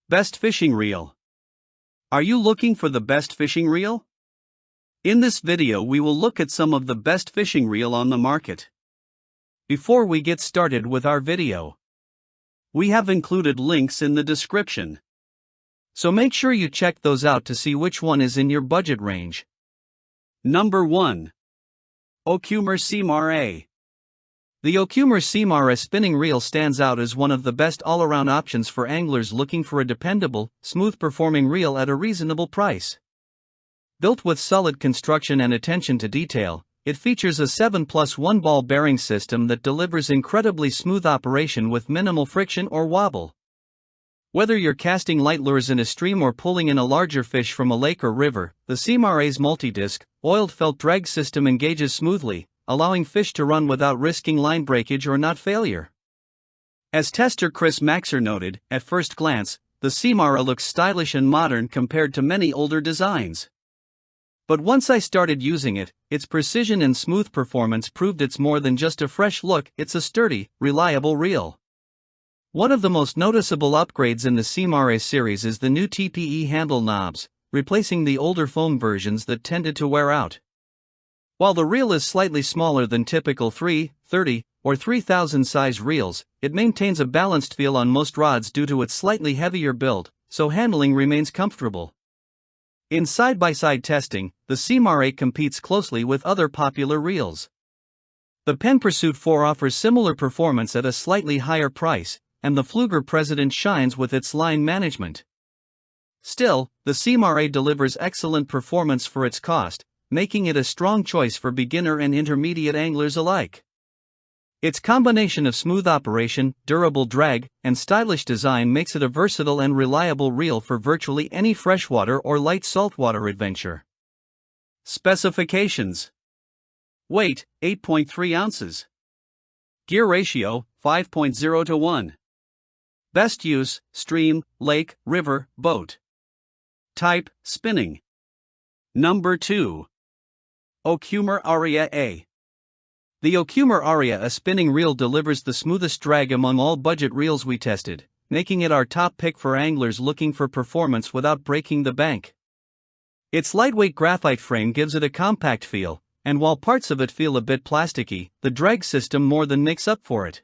Best fishing reel. Are you looking for the best fishing reel? In this video we will look at some of the best fishing reel on the market. Before we get started with our video, we have included links in the description, so make sure you check those out to see which one is in your budget range. Number 1. Okuma Ceymar A. The Okuma Ceymar A spinning reel stands out as one of the best all-around options for anglers looking for a dependable, smooth-performing reel at a reasonable price. Built with solid construction and attention to detail, it features a 7+1 ball bearing system that delivers incredibly smooth operation with minimal friction or wobble. Whether you're casting light lures in a stream or pulling in a larger fish from a lake or river, the Ceymar A's multi-disc, oiled felt drag system engages smoothly, allowing fish to run without risking line breakage or knot failure. As tester Chris Maxer noted, at first glance, the Ceymar A looks stylish and modern compared to many older designs. But once I started using it, its precision and smooth performance proved it's more than just a fresh look, it's a sturdy, reliable reel. One of the most noticeable upgrades in the Ceymar A series is the new TPE handle knobs, replacing the older foam versions that tended to wear out. While the reel is slightly smaller than typical 3, 30, or 3000 size reels, it maintains a balanced feel on most rods due to its slightly heavier build, so handling remains comfortable. In side-by-side testing, the Ceymar A competes closely with other popular reels. The Penn Pursuit 4 offers similar performance at a slightly higher price, and the Pflueger President shines with its line management. Still, the Ceymar A delivers excellent performance for its cost, making it a strong choice for beginner and intermediate anglers alike. Its combination of smooth operation, durable drag, and stylish design makes it a versatile and reliable reel for virtually any freshwater or light saltwater adventure. Specifications: weight, 8.3 ounces. Gear ratio, 5.0 to 1. Best use, stream, lake, river, boat. Type, spinning. Number 2. Okuma Aria A. The Okuma Aria A spinning reel delivers the smoothest drag among all budget reels we tested, making it our top pick for anglers looking for performance without breaking the bank. Its lightweight graphite frame gives it a compact feel, and while parts of it feel a bit plasticky, the drag system more than makes up for it.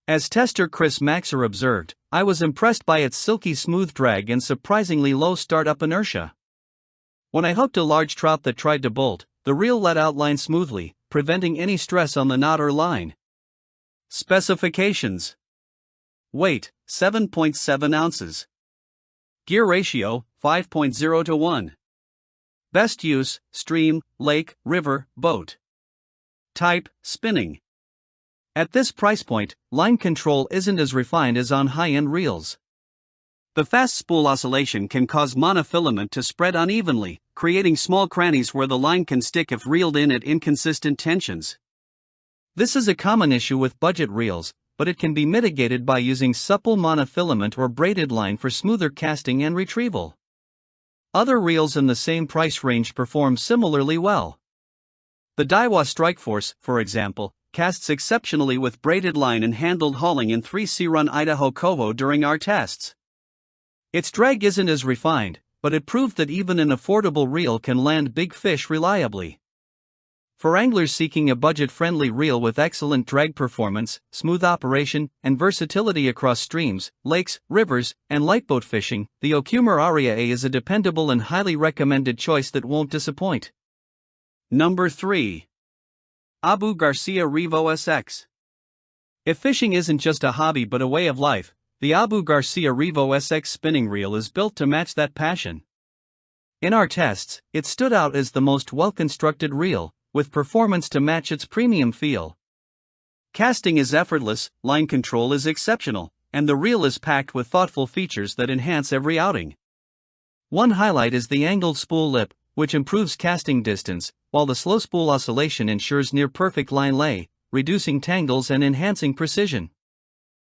As tester Chris Maxer observed, I was impressed by its silky smooth drag and surprisingly low startup inertia. When I hooked a large trout that tried to bolt, the reel let out line smoothly, preventing any stress on the knot or line. Specifications: weight, 7.7 ounces. Gear ratio, 5.0 to 1. Best use, stream, lake, river, boat. Type, spinning. At this price point, line control isn't as refined as on high-end reels. The fast spool oscillation can cause monofilament to spread unevenly, creating small crannies where the line can stick if reeled in at inconsistent tensions. This is a common issue with budget reels, but it can be mitigated by using supple monofilament or braided line for smoother casting and retrieval. Other reels in the same price range perform similarly well. The Daiwa Strikeforce, for example, casts exceptionally with braided line and handled hauling in 3C Run Idaho Coho during our tests. Its drag isn't as refined, but it proved that even an affordable reel can land big fish reliably. For anglers seeking a budget-friendly reel with excellent drag performance, smooth operation, and versatility across streams, lakes, rivers, and lightboat fishing, the Okuma Aria A is a dependable and highly recommended choice that won't disappoint. Number 3. Garcia Revo SX. If fishing isn't just a hobby but a way of life, the Garcia Revo SX spinning reel is built to match that passion. In our tests, it stood out as the most well-constructed reel, with performance to match its premium feel. Casting is effortless, line control is exceptional, and the reel is packed with thoughtful features that enhance every outing. One highlight is the angled spool lip, which improves casting distance, while the slow spool oscillation ensures near-perfect line lay, reducing tangles and enhancing precision.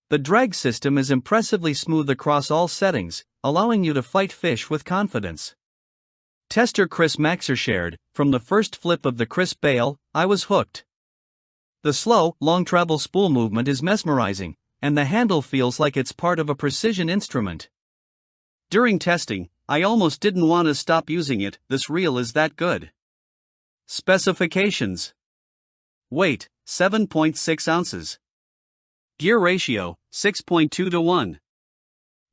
The drag system is impressively smooth across all settings, allowing you to fight fish with confidence. Tester Chris Maxer shared, "From the first flip of the crisp bail, I was hooked. The slow, long travel spool movement is mesmerizing, and the handle feels like it's part of a precision instrument. During testing, I almost didn't want to stop using it, this reel is that good. Specifications. Weight, 7.6 ounces. Gear ratio, 6.2 to 1.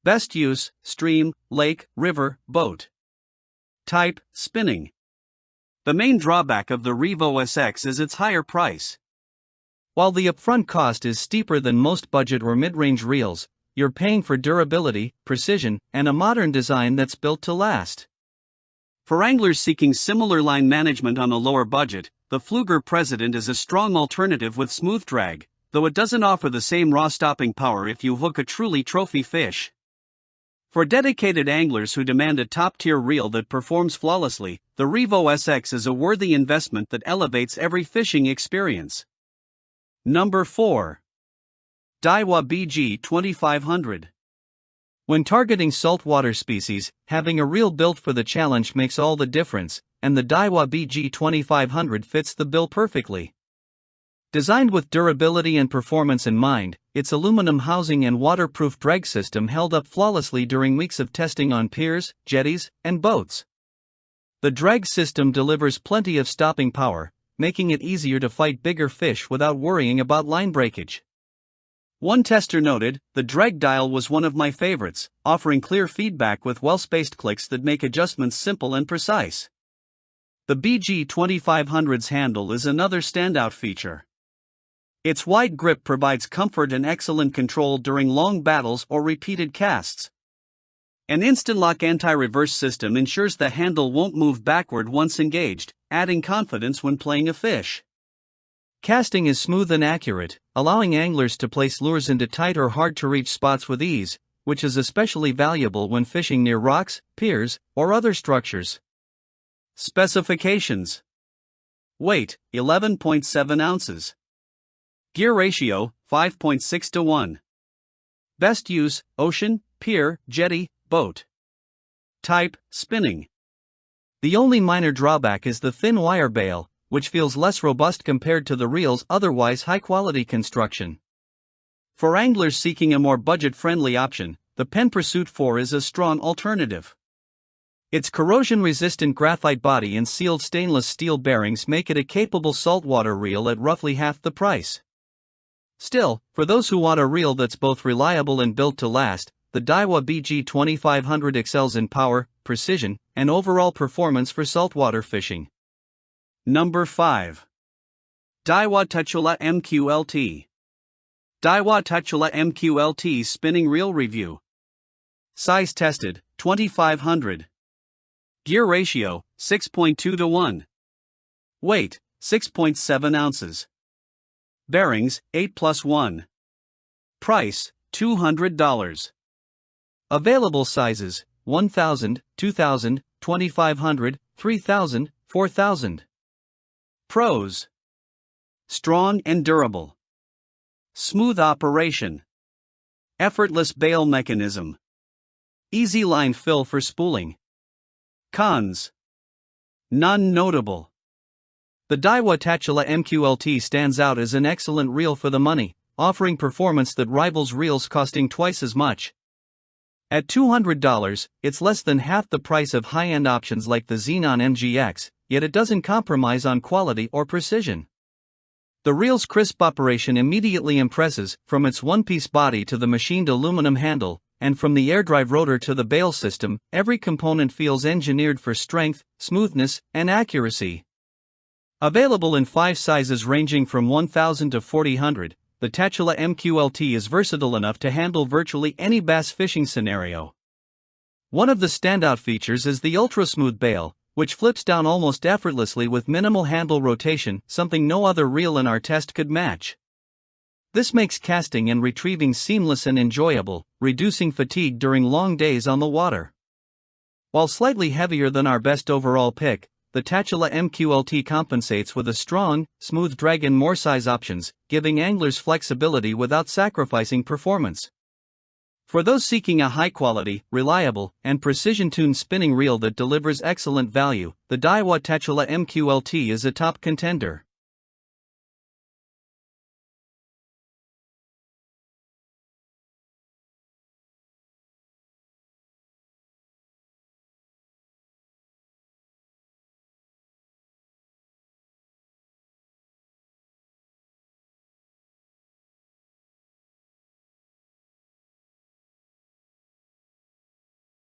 Best use, stream, lake, river, boat. Type, spinning. The main drawback of the Revo SX is its higher price. While the upfront cost is steeper than most budget or mid-range reels, you're paying for durability, precision, and a modern design that's built to last. For anglers seeking similar line management on a lower budget, the Pflueger President is a strong alternative with smooth drag, though it doesn't offer the same raw stopping power if you hook a truly trophy fish. For dedicated anglers who demand a top-tier reel that performs flawlessly, the Revo SX is a worthy investment that elevates every fishing experience. Number 4. Daiwa BG2500. When targeting saltwater species, having a reel built for the challenge makes all the difference, and the Daiwa BG2500 fits the bill perfectly. Designed with durability and performance in mind, its aluminum housing and waterproof drag system held up flawlessly during weeks of testing on piers, jetties, and boats. The drag system delivers plenty of stopping power, making it easier to fight bigger fish without worrying about line breakage. One tester noted, "The drag dial was one of my favorites, offering clear feedback with well-spaced clicks that make adjustments simple and precise." The BG2500's handle is another standout feature. Its wide grip provides comfort and excellent control during long battles or repeated casts. An instant-lock anti-reverse system ensures the handle won't move backward once engaged, adding confidence when playing a fish. Casting is smooth and accurate, allowing anglers to place lures into tight or hard-to-reach spots with ease, which is especially valuable when fishing near rocks, piers, or other structures. Specifications. Weight, 11.7 ounces. Gear ratio, 5.6 to 1. Best use, ocean, pier, jetty, boat. Type, spinning. The only minor drawback is the thin wire bail, which feels less robust compared to the reel's otherwise high-quality construction. For anglers seeking a more budget-friendly option, the Penn Pursuit 4 is a strong alternative. Its corrosion-resistant graphite body and sealed stainless steel bearings make it a capable saltwater reel at roughly half the price. Still, for those who want a reel that's both reliable and built to last, the Daiwa BG2500 excels in power, precision, and overall performance for saltwater fishing. Number 5. Daiwa Tatula MQ LT. Daiwa Tatula MQ LT Spinning Reel Review. Size tested, 2500. Gear ratio, 6.2 to 1. Weight, 6.7 ounces. Bearings, 8+1. Price, $200. Available sizes, 1000, 2000, 2500, 3000, 4000. Pros. Strong and durable. Smooth operation. Effortless bail mechanism. Easy line fill for spooling. Cons. None notable. The Daiwa Tatula MQ LT stands out as an excellent reel for the money, offering performance that rivals reels costing twice as much. At $200, it's less than half the price of high-end options like the Xenon MGX, yet it doesn't compromise on quality or precision. The reel's crisp operation immediately impresses, from its one-piece body to the machined aluminum handle, and from the airdrive rotor to the bail system, every component feels engineered for strength, smoothness, and accuracy. Available in 5 sizes ranging from 1000 to 4000, the Tatula MQ LT is versatile enough to handle virtually any bass fishing scenario. One of the standout features is the ultra-smooth bail, which flips down almost effortlessly with minimal handle rotation, something no other reel in our test could match. This makes casting and retrieving seamless and enjoyable, reducing fatigue during long days on the water. While slightly heavier than our best overall pick, the Tatula MQ LT compensates with a strong, smooth drag and more size options, giving anglers flexibility without sacrificing performance. For those seeking a high-quality, reliable, and precision-tuned spinning reel that delivers excellent value, the Daiwa Tatula MQ LT is a top contender.